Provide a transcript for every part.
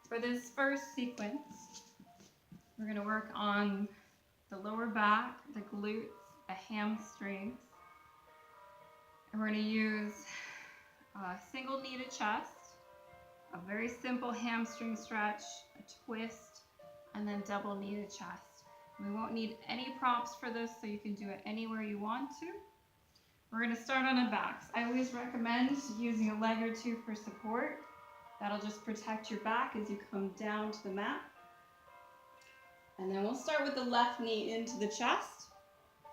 For this first sequence, we're going to work on the lower back, the glutes, the hamstrings. And we're going to use a single knee to chest, a very simple hamstring stretch, a twist, and then double knee to chest. We won't need any props for this, so you can do it anywhere you want to. We're going to start on the backs. I always recommend using a leg or two for support. That'll just protect your back as you come down to the mat. And then we'll start with the left knee into the chest.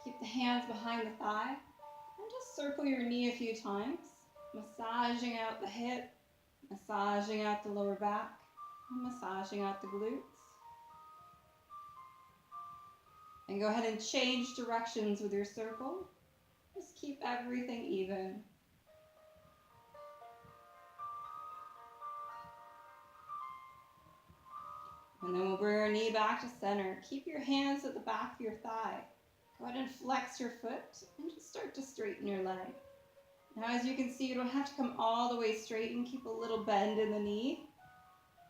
Keep the hands behind the thigh. And just circle your knee a few times, massaging out the hip, massaging out the lower back, and massaging out the glutes. And go ahead and change directions with your circle. Just keep everything even. And then we'll bring our knee back to center. Keep your hands at the back of your thigh. Go ahead and flex your foot and just start to straighten your leg. Now, as you can see, you don't have to come all the way straight and keep a little bend in the knee.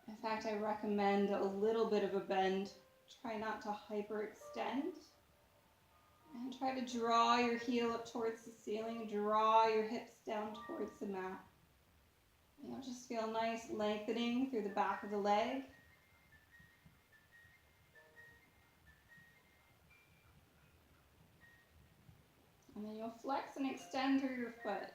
In fact, I recommend a little bit of a bend. Try not to hyperextend. And try to draw your heel up towards the ceiling. Draw your hips down towards the mat. You'll just feel nice lengthening through the back of the leg. And then you'll flex and extend through your foot.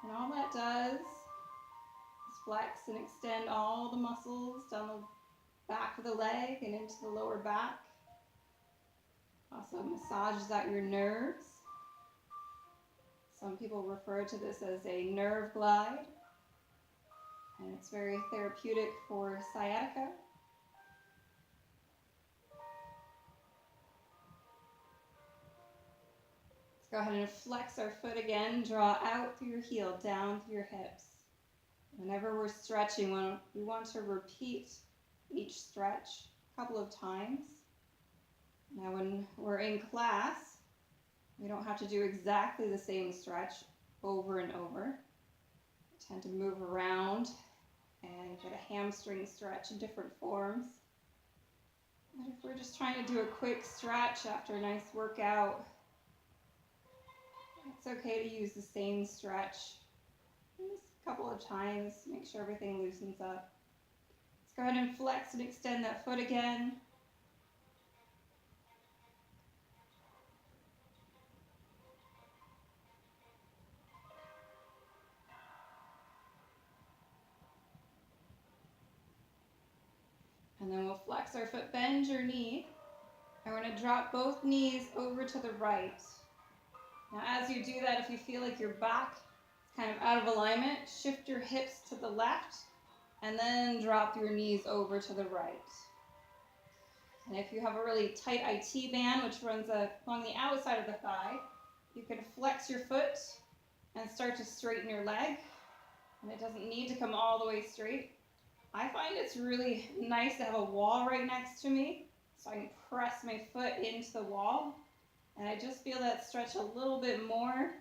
And all that does is flex and extend all the muscles down the back of the leg and into the lower back. Also massages out your nerves. Some people refer to this as a nerve glide. And it's very therapeutic for sciatica. Go ahead and flex our foot again. Draw out through your heel, down through your hips. Whenever we're stretching, we want to repeat each stretch a couple of times. Now, when we're in class, we don't have to do exactly the same stretch over and over. We tend to move around and get a hamstring stretch in different forms. But if we're just trying to do a quick stretch after a nice workout, it's okay to use the same stretch just a couple of times. Make sure everything loosens up. Let's go ahead and flex and extend that foot again. And then we'll flex our foot, bend your knee. And we're going to drop both knees over to the right. Now, as you do that, if you feel like your back is kind of out of alignment, shift your hips to the left and then drop your knees over to the right. And if you have a really tight IT band, which runs along the outside of the thigh, you can flex your foot and start to straighten your leg. And it doesn't need to come all the way straight. I find it's really nice to have a wall right next to me, so I can press my foot into the wall. And I just feel that stretch a little bit more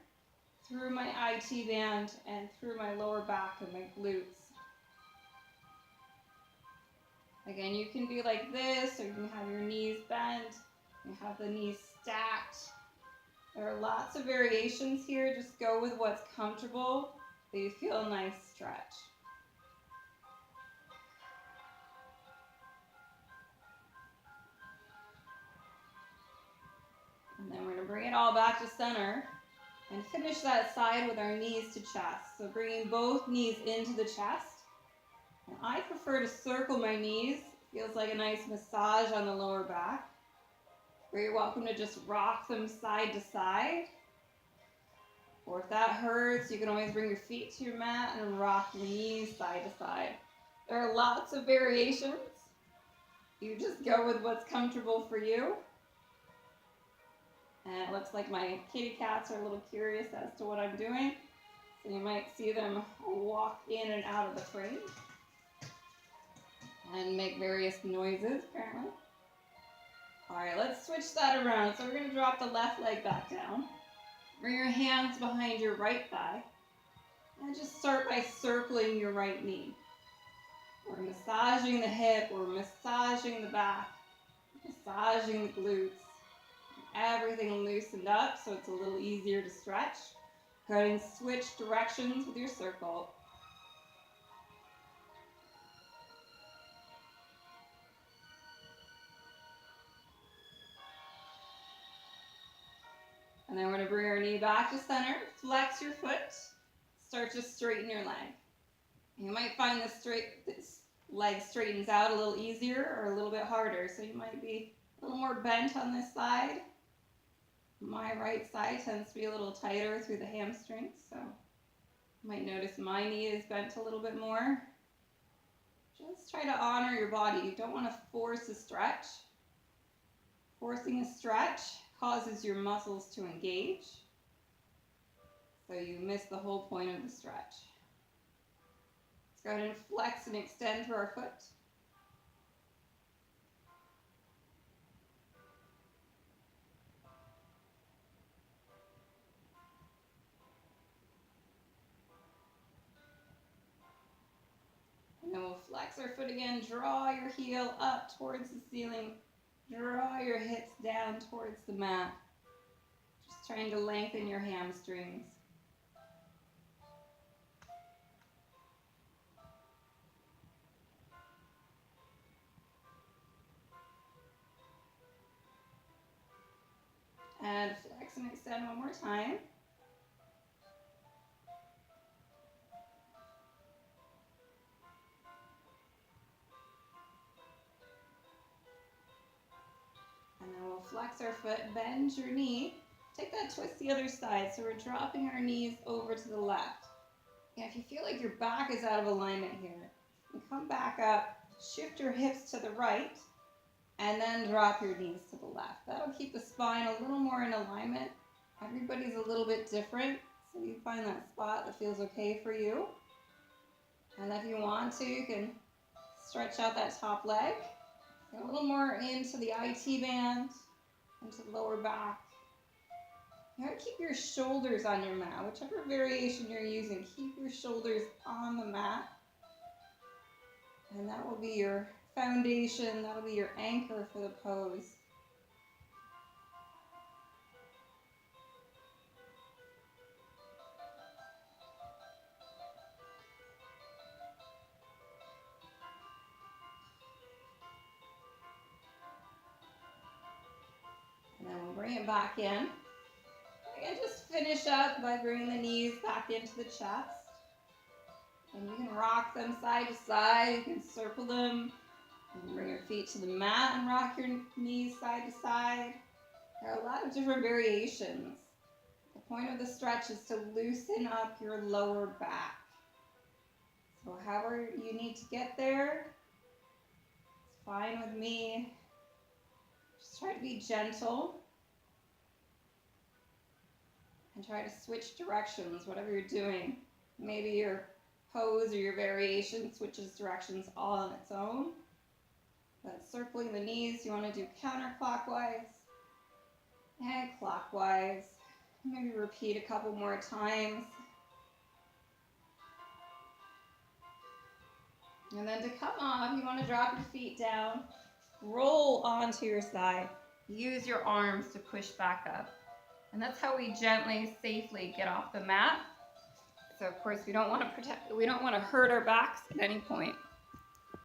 through my IT band and through my lower back and my glutes. Again, you can be like this, or you can have your knees bent, you have the knees stacked. There are lots of variations here. Just go with what's comfortable, so you feel a nice stretch. And then we're going to bring it all back to center and finish that side with our knees to chest. So bringing both knees into the chest. And I prefer to circle my knees. Feels like a nice massage on the lower back. Or you're welcome to just rock them side to side. Or if that hurts, you can always bring your feet to your mat and rock your knees side to side. There are lots of variations. You just go with what's comfortable for you. And it looks like my kitty cats are a little curious as to what I'm doing. So you might see them walk in and out of the frame and make various noises, apparently. All right, let's switch that around. So we're going to drop the left leg back down. Bring your hands behind your right thigh. And just start by circling your right knee. We're massaging the hip, we're massaging the back, massaging the glutes. Everything loosened up so it's a little easier to stretch. Go ahead and switch directions with your circle. And then we're going to bring our knee back to center, flex your foot, start to straighten your leg. You might find this leg straightens out a little easier or a little bit harder, so you might be a little more bent on this side. My right side tends to be a little tighter through the hamstrings, so you might notice my knee is bent a little bit more. Just try to honor your body. You don't want to force a stretch. Forcing a stretch causes your muscles to engage, so you miss the whole point of the stretch. Let's go ahead and flex and extend through our foot. And then we'll flex our foot again, draw your heel up towards the ceiling, draw your hips down towards the mat. Just trying to lengthen your hamstrings. And flex and extend one more time. And then we'll flex our foot, bend your knee. Take that twist the other side, so we're dropping our knees over to the left. And if you feel like your back is out of alignment here, you come back up, shift your hips to the right, and then drop your knees to the left. That'll keep the spine a little more in alignment. Everybody's a little bit different, so you find that spot that feels okay for you. And if you want to, you can stretch out that top leg. Get a little more into the IT band, into the lower back. You gotta keep your shoulders on your mat. Whichever variation you're using, keep your shoulders on the mat. And that will be your foundation, that'll be your anchor for the pose. And then we'll bring it back in. And just finish up by bringing the knees back into the chest. And you can rock them side to side, you can circle them. You can bring your feet to the mat and rock your knees side to side. There are a lot of different variations. The point of the stretch is to loosen up your lower back. So however you need to get there, it's fine with me. Just try to be gentle. And try to switch directions, whatever you're doing. Maybe your pose or your variation switches directions all on its own. But circling the knees, you want to do counterclockwise and clockwise. Maybe repeat a couple more times. And then to come off, you want to drop your feet down, roll onto your side. Use your arms to push back up. And that's how we gently, safely get off the mat. So of course we don't want to hurt our backs at any point.